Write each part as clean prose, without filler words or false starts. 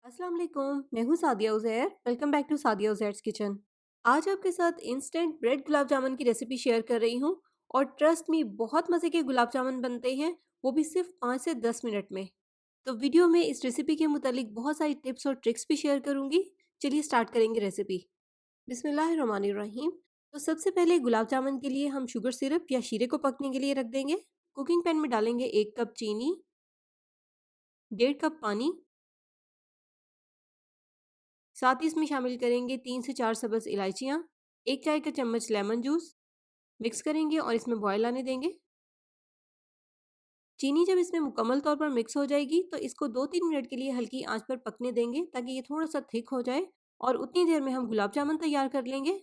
अस्सलाम वालेकुम, मैं हूँ Sadia Uzair. Welcome back to Sadia Uzair's kitchen. आज आपके साथ इंस्टेंट ब्रेड गुलाब जामुन की रेसिपी शेयर कर रही हूँ और ट्रस्ट मी बहुत मज़े के गुलाब जामुन बनते हैं, वो भी सिर्फ 5 से 10 मिनट में। तो वीडियो में इस रेसिपी के मुतालिक बहुत सारी टिप्स और ट्रिक्स भी शेयर करूँगी। चलिए स्टार्ट करेंगे रेसिपी। बिस्मिल्लाहिर्रहमानिर्रहीम। तो सबसे पहले गुलाब जामुन के लिए हम शुगर सिरप या शीरे को पकने के लिए रख देंगे। कुकिंग पैन में डालेंगे 1 कप चीनी, 1.5 कप पानी, साथ ही इसमें शामिल करेंगे 3 से 4 सब्ज़ इलायचियाँ, 1 चाय का चम्मच लेमन जूस, मिक्स करेंगे और इसमें बॉयल आने देंगे। चीनी जब इसमें मुकम्मल तौर पर मिक्स हो जाएगी तो इसको 2-3 मिनट के लिए हल्की आंच पर पकने देंगे ताकि ये थोड़ा-सा थिक हो जाए और उतनी देर में हम गुलाब जामुन तैयार कर लेंगे।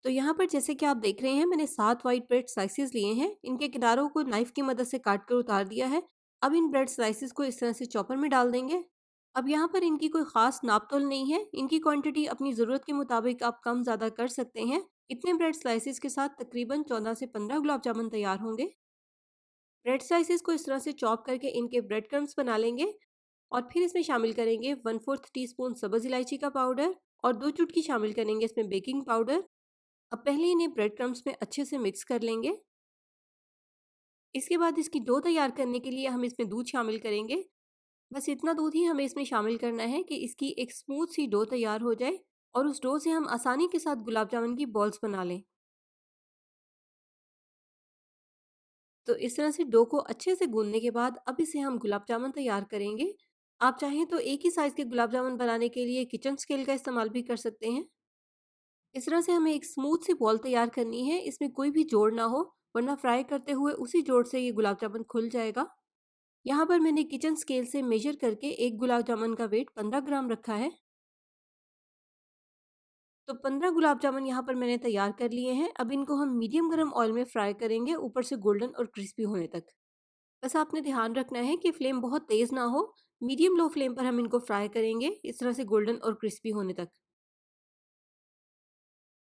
तो यहाँ पर जैसे कि आप देख रहे हैं मैंने 7 व्हाइट ब्रेड स्लाइसेस लिए हैं। इनके किनारों को नाइफ़ की मदद से काट कर उतार दिया है। अब इन ब्रेड स्लाइसेस को इस तरह से चॉपर में डाल देंगे। अब यहाँ पर इनकी कोई ख़ास नाप-तोल नहीं है, इनकी क्वांटिटी अपनी ज़रूरत के मुताबिक आप कम-ज़्यादा कर सकते हैं। इतने ब्रेड स्लाइसेस के साथ तकरीबन 14 से 15 गुलाब जामुन तैयार होंगे। ब्रेड स्लाइसेस को इस तरह से चॉप करके इनके ब्रेड क्रम्स बना लेंगे और फिर इसमें शामिल करेंगे 1/4 टीस्पून सब्ज़ इलायची का पाउडर और 2 चुटकी शामिल करेंगे इसमें बेकिंग पाउडर। अब पहले इन्हें ब्रेड क्रम्स में अच्छे से मिक्स कर लेंगे। इसके बाद इसकी डो तैयार करने के लिए हम इसमें दूध शामिल करेंगे। बस इतना दूध ही हमें इसमें शामिल करना है कि इसकी एक स्मूथ सी डो तैयार हो जाए और उस डो से हम आसानी के साथ गुलाब जामुन की बॉल्स बना लें। तो इस तरह से डो को अच्छे से गूंदने के बाद अब इसे हम गुलाब जामुन तैयार करेंगे। आप चाहें तो एक ही साइज़ के गुलाब जामुन बनाने के लिए किचन स्केल का इस्तेमाल भी कर सकते हैं। इस तरह से हमें एक स्मूथ सी बॉल तैयार करनी है, इसमें कोई भी जोड़ ना हो, वरना फ्राई करते हुए उसी जोड़ से ये गुलाब जामुन खुल जाएगा। यहाँ पर मैंने किचन स्केल से मेजर करके एक गुलाब जामुन का वेट 15 ग्राम रखा है। तो 15 गुलाब जामुन यहाँ पर मैंने तैयार कर लिए हैं। अब इनको हम मीडियम गरम ऑयल में फ्राई करेंगे, ऊपर से गोल्डन और क्रिस्पी होने तक। बस आपने ध्यान रखना है कि फ्लेम बहुत तेज़ ना हो, मीडियम लो फ्लेम पर हम इनको फ्राई करेंगे, इस तरह से गोल्डन और क्रिस्पी होने तक।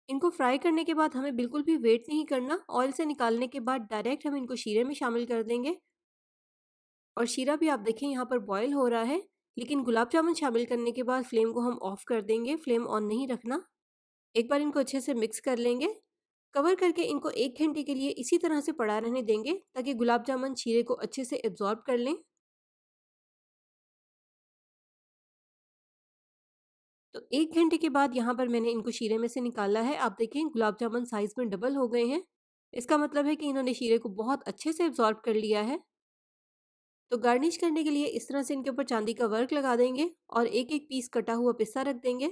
इनको फ्राई करने के बाद हमें बिल्कुल भी वेट नहीं करना। ऑयल से निकालने के बाद डायरेक्ट हम इनको शीरे में शामिल कर देंगे और शीरा भी आप देखें यहाँ पर बॉयल हो रहा है, लेकिन गुलाब जामुन शामिल करने के बाद फ्लेम को हम ऑफ कर देंगे, फ्लेम ऑन नहीं रखना। एक बार इनको अच्छे से मिक्स कर लेंगे। कवर करके इनको 1 घंटे के लिए इसी तरह से पड़ा रहने देंगे ताकि गुलाब जामुन शीरे को अच्छे से एब्ज़ॉर्ब कर लें। तो 1 घंटे के बाद यहाँ पर मैंने इनको शीरे में से निकाला है। आप देखें गुलाब जामुन साइज़ में डबल हो गए हैं। इसका मतलब है कि इन्होंने शीरे को बहुत अच्छे से एब्ज़ॉर्ब कर लिया है। तो गार्निश करने के लिए इस तरह से इनके ऊपर चांदी का वर्क लगा देंगे और एक-एक पीस कटा हुआ पिस्ता रख देंगे।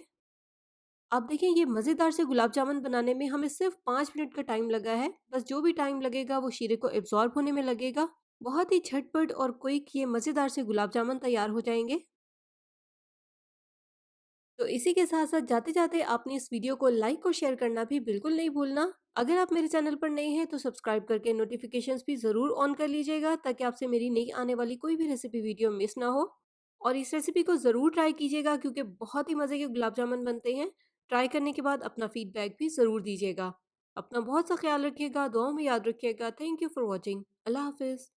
आप देखिए ये मज़ेदार से गुलाब जामुन बनाने में हमें सिर्फ 5 मिनट का टाइम लगा है। बस जो भी टाइम लगेगा वो शीरे को एब्ज़ॉर्ब होने में लगेगा। बहुत ही झटपट और क्विक ये मज़ेदार से गुलाब जामुन तैयार हो जाएँगे। तो इसी के साथ-साथ जाते-जाते आपने इस वीडियो को लाइक और शेयर करना भी बिल्कुल नहीं भूलना। अगर आप मेरे चैनल पर नए हैं तो सब्सक्राइब करके नोटिफ़िकेशंस भी ज़रूर ऑन कर लीजिएगा ताकि आपसे मेरी नई आने वाली कोई भी रेसिपी वीडियो मिस ना हो। और इस रेसिपी को ज़रूर ट्राई कीजिएगा क्योंकि बहुत ही मज़े के गुलाब जामुन बनते हैं। ट्राई करने के बाद अपना फीडबैक भी ज़रूर दीजिएगा। अपना बहुत सा ख्याल रखिएगा, दुआओं में याद रखिएगा। Thank you for watching. अल्लाह हाफ़िज़।